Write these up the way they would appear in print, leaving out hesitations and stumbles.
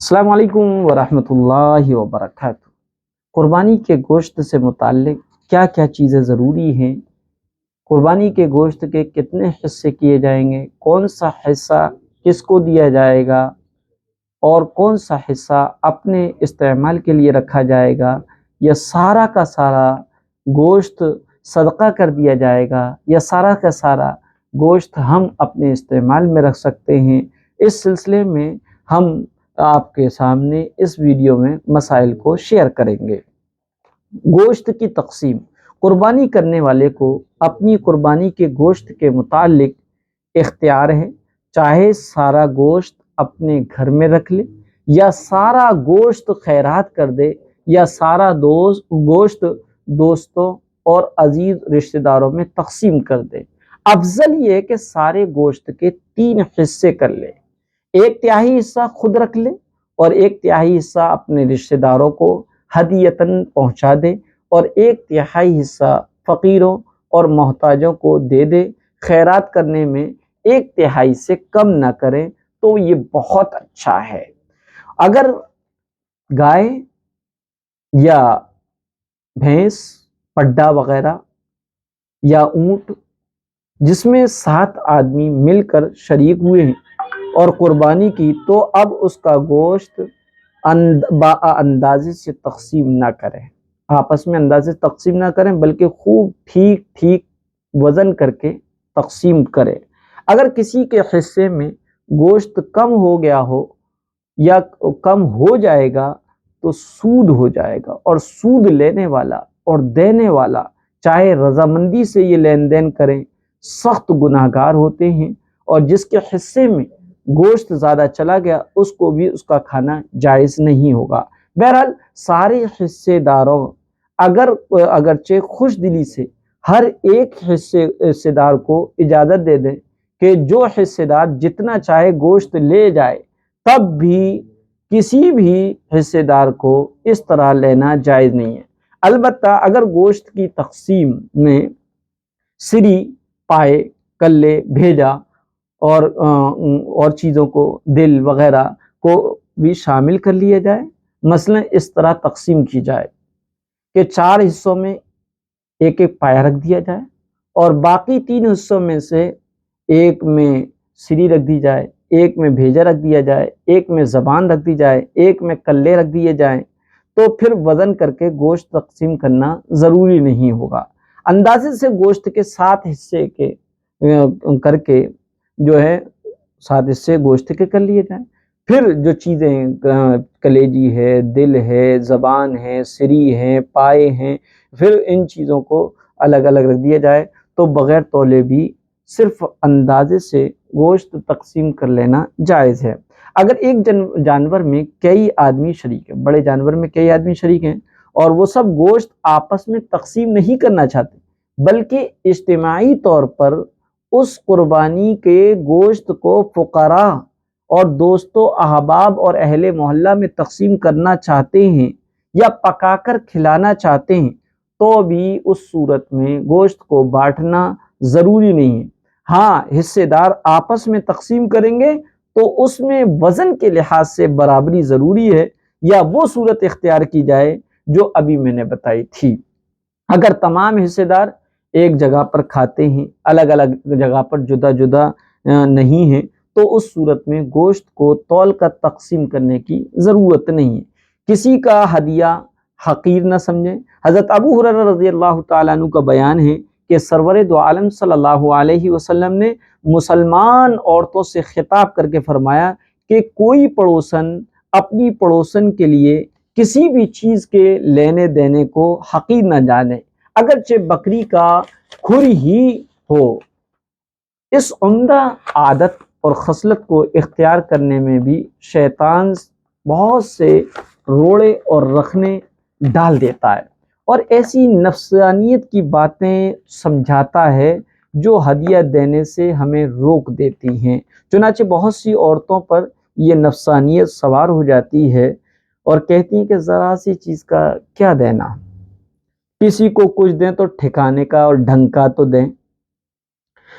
السلام علیکم ورحمۃ اللہ وبرکاتہ۔ قربانی کے گوشت سے متعلق کیا کیا چیزیں ضروری ہیں، قربانی کے گوشت کے کتنے حصے کیے جائیں گے، کون سا حصہ کس کو دیا جائے گا اور کون سا حصہ اپنے استعمال کے لیے رکھا جائے گا، یا سارا کا سارا گوشت صدقہ کر دیا جائے گا، یا سارا کا سارا گوشت ہم اپنے استعمال میں رکھ سکتے ہیں، اس سلسلے میں ہم آپ کے سامنے اس ویڈیو میں مسائل کو شیئر کریں گے۔ گوشت کی تقسیم۔ قربانی کرنے والے کو اپنی قربانی کے گوشت کے متعلق اختیار ہے، چاہے سارا گوشت اپنے گھر میں رکھ لے، یا سارا گوشت خیرات کر دے، یا سارا گوشت دوستوں اور عزیز رشتہ داروں میں تقسیم کر دے۔ افضل یہ ہے کہ سارے گوشت کے 3 حصے کر لے، 1/3 حصہ خود رکھ لے اور 1/3 حصہ اپنے رشتہ داروں کو ہدیتاً پہنچا دے، اور 1/3 حصہ فقیروں اور محتاجوں کو دے دے۔ خیرات کرنے میں 1/3 سے کم نہ کریں تو یہ بہت اچھا ہے۔ اگر گائے یا بھینس، پڈا وغیرہ یا اونٹ جس میں 7 آدمی مل کر شریک ہوئے ہیں اور قربانی کی، تو اب اس کا گوشت اندازے سے تقسیم نہ کریں، آپس میں اندازے سے تقسیم نہ کریں، بلکہ خوب ٹھیک وزن کر کے تقسیم کریں۔ اگر کسی کے حصے میں گوشت کم ہو گیا ہو یا کم ہو جائے گا تو سود ہو جائے گا، اور سود لینے والا اور دینے والا چاہے رضامندی سے یہ لین دین کریں، سخت گناہ گار ہوتے ہیں، اور جس کے حصے میں گوشت زیادہ چلا گیا اس کو بھی اس کا کھانا جائز نہیں ہوگا۔ بہرحال سارے حصے داروں اگرچہ خوش دلی سے ہر ایک حصے دار کو اجازت دے دیں کہ جو حصے دار جتنا چاہے گوشت لے جائے، تب بھی کسی بھی حصے دار کو اس طرح لینا جائز نہیں ہے۔ البتہ اگر گوشت کی تقسیم میں سری، پائے، کلے، بھیجا اور چیزوں کو، دل وغیرہ کو بھی شامل کر لیا جائے، مثلا اس طرح تقسیم کی جائے کہ 4 حصوں میں 1 پایا رکھ دیا جائے، اور باقی 3 حصوں میں سے 1 میں سری رکھ دی جائے، 1 میں بھیجا رکھ دیا جائے، 1 میں زبان رکھ دی جائے، 1 میں کلے رکھ دیے جائیں، تو پھر وزن کر کے گوشت تقسیم کرنا ضروری نہیں ہوگا۔ اندازے سے گوشت کے 7 حصے کر کے جو ہے 7 حصے گوشت کے کر لیے جائیں۔ پھر جو چیزیں کلیجی ہے، دل ہے، زبان ہے، سری ہے، پائے ہیں، پھر ان چیزوں کو الگ الگ رکھ دیا جائے، تو بغیر تولے بھی صرف اندازے سے گوشت تقسیم کر لینا جائز ہے۔ اگر ایک جانور میں کئی آدمی شریک ہیں، بڑے جانور میں کئی آدمی شریک ہیں، اور وہ سب گوشت آپس میں تقسیم نہیں کرنا چاہتے، بلکہ اجتماعی طور پر اس قربانی کے گوشت کو فقراء اور دوستوں، احباب اور اہل محلہ میں تقسیم کرنا چاہتے ہیں، یا پکا کر کھلانا چاہتے ہیں، تو بھی اس صورت میں گوشت کو بانٹنا ضروری نہیں ہے۔ ہاں، حصے دار آپس میں تقسیم کریں گے تو اس میں وزن کے لحاظ سے برابری ضروری ہے، یا وہ صورت اختیار کی جائے جو ابھی میں نے بتائی تھی۔ اگر تمام حصے دار ایک جگہ پر کھاتے ہیں، الگ الگ جگہ پر جدا جدا نہیں ہیں، تو اس صورت میں گوشت کو تول کر تقسیم کرنے کی ضرورت نہیں ہے۔ کسی کا ہدیہ حقیر نہ سمجھیں۔ حضرت ابو ہریرہ رضی اللہ تعالیٰ عنہ کا بیان ہے کہ سرور دو عالم صلی اللہ علیہ وسلم نے مسلمان عورتوں سے خطاب کر کے فرمایا کہ کوئی پڑوسن اپنی پڑوسن کے لیے کسی بھی چیز کے لینے دینے کو حقیر نہ جانے، اگرچہ بکری کا کھر ہی ہو۔ اس عمدہ عادت اور خصلت کو اختیار کرنے میں بھی شیطان بہت سے روڑے اور رخنے ڈال دیتا ہے، اور ایسی نفسانیت کی باتیں سمجھاتا ہے جو ہدیہ دینے سے ہمیں روک دیتی ہیں۔ چنانچہ بہت سی عورتوں پر یہ نفسانیت سوار ہو جاتی ہے اور کہتی ہیں کہ ذرا سی چیز کا کیا دینا، کسی کو کچھ دیں تو ٹھکانے کا اور ڈھنگ کا تو دیں،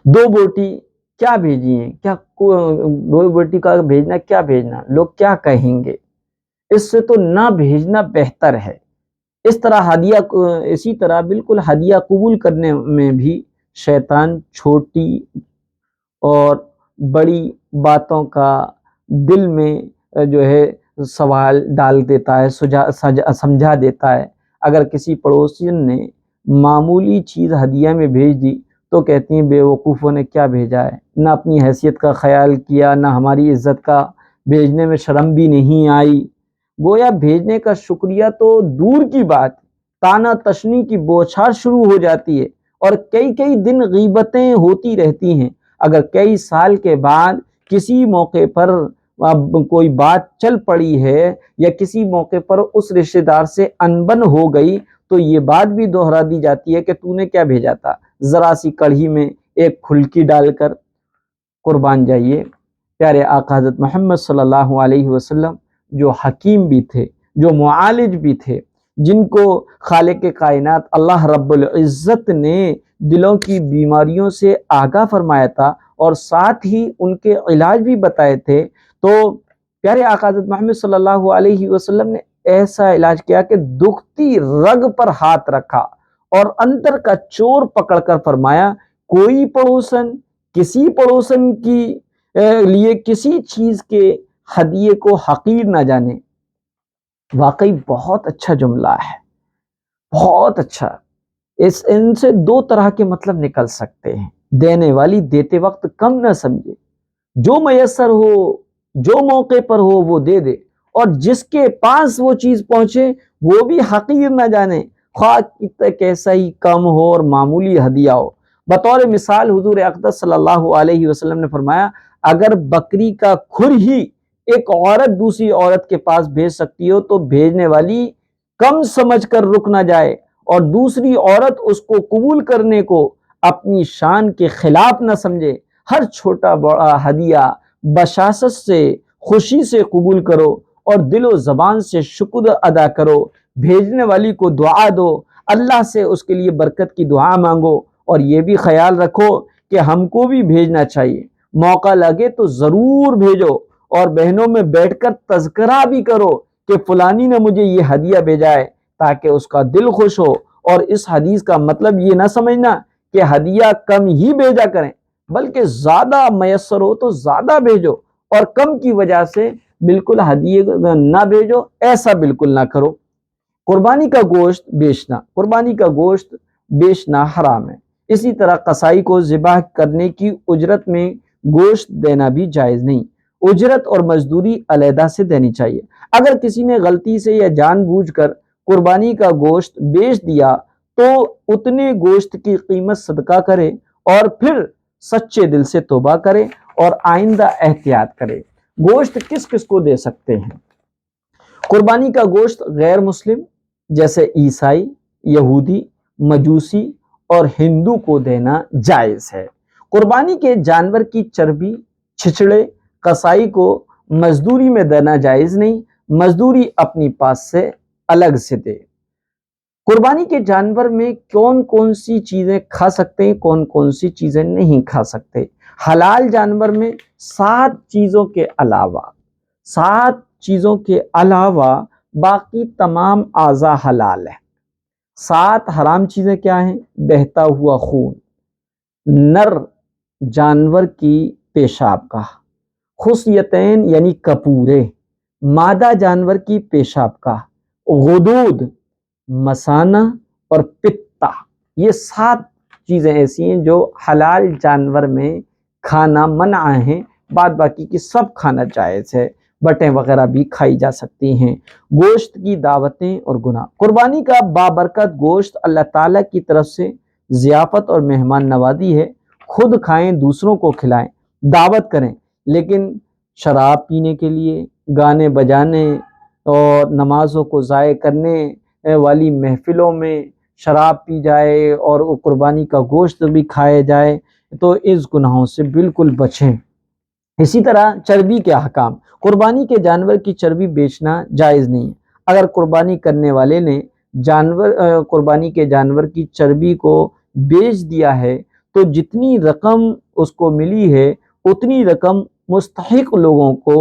2 بوٹی کیا بھیجی ہیں، کیا 2 بوٹی کا بھیجنا، کیا بھیجنا، لوگ کیا کہیں گے۔ اس سے تو نہ بھیجنا بہتر ہے۔ اسی طرح بالکل ہدیہ قبول کرنے میں بھی شیطان چھوٹی اور بڑی باتوں کا دل میں جو ہے سوال ڈال دیتا ہے، سمجھا دیتا ہے۔ اگر کسی پڑوسین نے معمولی چیز ہدیہ میں بھیج دی تو کہتی ہیں بے وقوفوں نے کیا بھیجا ہے، نہ اپنی حیثیت کا خیال کیا، نہ ہماری عزت کا، بھیجنے میں شرم بھی نہیں آئی۔ گویا بھیجنے کا شکریہ تو دور کی بات، تانا تشنی کی بوچھار شروع ہو جاتی ہے، اور کئی کئی دن غیبتیں ہوتی رہتی ہیں۔ اگر کئی سال کے بعد کسی موقع پر کوئی بات چل پڑی ہے یا کسی موقع پر اس رشتہ دار سے انبن ہو گئی تو یہ بات بھی دہرا دی جاتی ہے کہ تو نے کیا بھیجا تھا، ذرا سی کڑھی میں ایک کھلکی ڈال کر۔ قربان جائیے پیارے آقا حضرت محمد صلی اللہ علیہ وسلم جو حکیم بھی تھے، جو معالج بھی تھے، جن کو خالق کائنات اللہ رب العزت نے دلوں کی بیماریوں سے آگاہ فرمایا تھا اور ساتھ ہی ان کے علاج بھی بتائے تھے، تو پیارے آقا حضرت محمد صلی اللہ علیہ وسلم نے ایسا علاج کیا کہ دکھتی رگ پر ہاتھ رکھا اور اندر کا چور پکڑ کر فرمایا کوئی پڑوسن کسی پڑوسن کی لیے کسی چیز کے ہدیے کو حقیر نہ جانے۔ واقعی بہت اچھا جملہ ہے، بہت اچھا۔ ان سے دو طرح کے مطلب نکل سکتے ہیں۔ دینے والی دیتے وقت کم نہ سمجھے، جو میسر ہو جو موقع پر ہو وہ دے دے، اور جس کے پاس وہ چیز پہنچے وہ بھی حقیر نہ جانے، خواہ کیسا ہی کم ہو اور معمولی ہدیہ ہو۔ بطور مثال حضور اقدس صلی اللہ علیہ وسلم نے فرمایا اگر بکری کا کھر ہی ایک عورت دوسری عورت کے پاس بھیج سکتی ہو تو بھیجنے والی کم سمجھ کر رک نہ جائے اور دوسری عورت اس کو قبول کرنے کو اپنی شان کے خلاف نہ سمجھے۔ ہر چھوٹا بڑا ہدیہ بشاشت سے خوشی سے قبول کرو اور دل و زبان سے شکر ادا کرو، بھیجنے والی کو دعا دو، اللہ سے اس کے لیے برکت کی دعا مانگو، اور یہ بھی خیال رکھو کہ ہم کو بھی بھیجنا چاہیے، موقع لگے تو ضرور بھیجو، اور بہنوں میں بیٹھ کر تذکرہ بھی کرو کہ فلانی نے مجھے یہ ہدیہ بھیجا ہے، تاکہ اس کا دل خوش ہو۔ اور اس حدیث کا مطلب یہ نہ سمجھنا کہ ہدیہ کم ہی بھیجا کریں، بلکہ زیادہ میسر ہو تو زیادہ بھیجو، اور کم کی وجہ سے بالکل ہدیے نہ بھیجو، ایسا بالکل نہ کرو۔ قربانی کا گوشت بیچنا حرام ہے۔ اسی طرح قصائی کو ذبح کرنے کی اجرت میں گوشت دینا بھی جائز نہیں، اجرت اور مزدوری علیحدہ سے دینی چاہیے۔ اگر کسی نے غلطی سے یا جان بوجھ کر قربانی کا گوشت بیچ دیا تو اتنے گوشت کی قیمت صدقہ کرے اور پھر سچے دل سے توبہ کرے اور آئندہ احتیاط کرے۔ گوشت کس کس کو دے سکتے ہیں؟ قربانی کا گوشت غیر مسلم جیسے عیسائی، یہودی، مجوسی اور ہندو کو دینا جائز ہے۔ قربانی کے جانور کی چربی، چھچڑے قصائی کو مزدوری میں دینا جائز نہیں، مزدوری اپنی پاس سے الگ سے دے۔ قربانی کے جانور میں کون کون سی چیزیں کھا سکتے ہیں، کون کون سی چیزیں نہیں کھا سکتے؟ حلال جانور میں 7 چیزوں کے علاوہ باقی تمام اعضاء حلال ہیں۔ 7 حرام چیزیں کیا ہیں؟ بہتا ہوا خون، نر جانور کی پیشاب کا، خصیتین یعنی کپورے، مادہ جانور کی پیشاب کا، غدود، مثانہ اور پتا۔ یہ 7 چیزیں ایسی ہیں جو حلال جانور میں کھانا منع ہیں، بعد باقی کی سب کھانا جائز ہے، بٹیں وغیرہ بھی کھائی جا سکتی ہیں۔ گوشت کی دعوتیں اور گناہ۔ قربانی کا بابرکت گوشت اللہ تعالیٰ کی طرف سے ضیافت اور مہمان نوازی ہے، خود کھائیں دوسروں کو کھلائیں، دعوت کریں، لیکن شراب پینے کے لیے، گانے بجانے اور نمازوں کو ضائع کرنے والی محفلوں میں شراب پی جائے اور قربانی کا گوشت بھی کھائے جائے تو اس گناہوں سے بالکل بچیں۔ اسی طرح چربی کے احکام۔ قربانی کے جانور کی چربی بیچنا جائز نہیں ہے۔ اگر قربانی کرنے والے نے قربانی کے جانور کی چربی کو بیچ دیا ہے تو جتنی رقم اس کو ملی ہے اتنی رقم مستحق لوگوں کو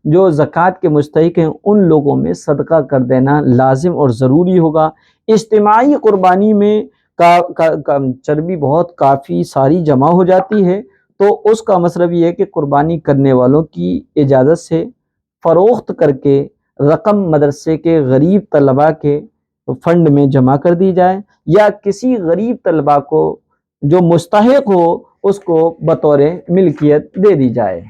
جو زکوٰۃ کے مستحق ہیں ان لوگوں میں صدقہ کر دینا لازم اور ضروری ہوگا۔ اجتماعی قربانی میں چربی بہت کافی ساری جمع ہو جاتی ہے، تو اس کا مطلب یہ ہے کہ قربانی کرنے والوں کی اجازت سے فروخت کر کے رقم مدرسے کے غریب طلباء کے فنڈ میں جمع کر دی جائے، یا کسی غریب طلباء کو جو مستحق ہو اس کو بطور ملکیت دے دی جائے۔